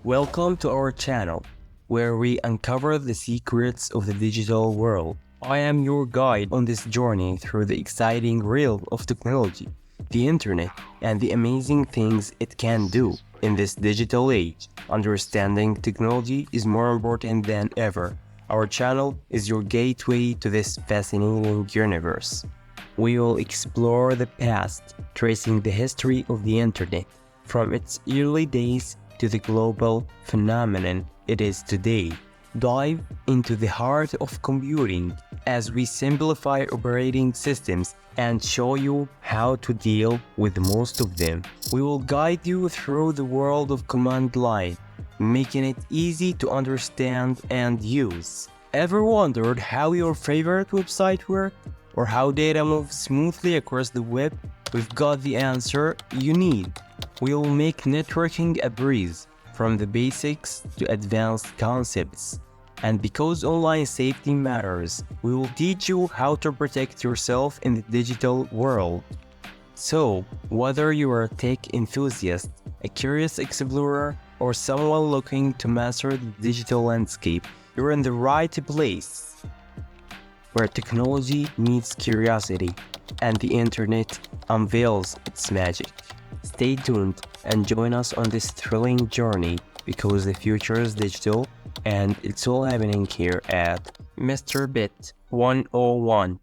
Welcome to our channel, where we uncover the secrets of the digital world. I am your guide on this journey through the exciting realm of technology, the internet, and the amazing things it can do. In this digital age, understanding technology is more important than ever. Our channel is your gateway to this fascinating universe. We will explore the past, tracing the history of the internet, from its early days to the global phenomenon it is today. Dive into the heart of computing as we simplify operating systems and show you how to deal with most of them. We will guide you through the world of command line, making it easy to understand and use. Ever wondered how your favorite website works? Or how data moves smoothly across the web? We've got the answer you need. We'll make networking a breeze, from the basics to advanced concepts. And because online safety matters, we will teach you how to protect yourself in the digital world. So, whether you are a tech enthusiast, a curious explorer, or someone looking to master the digital landscape, you're in the right place. Where technology meets curiosity and the internet unveils its magic. Stay tuned and join us on this thrilling journey because the future is digital and it's all happening here at Mr. Bit 101.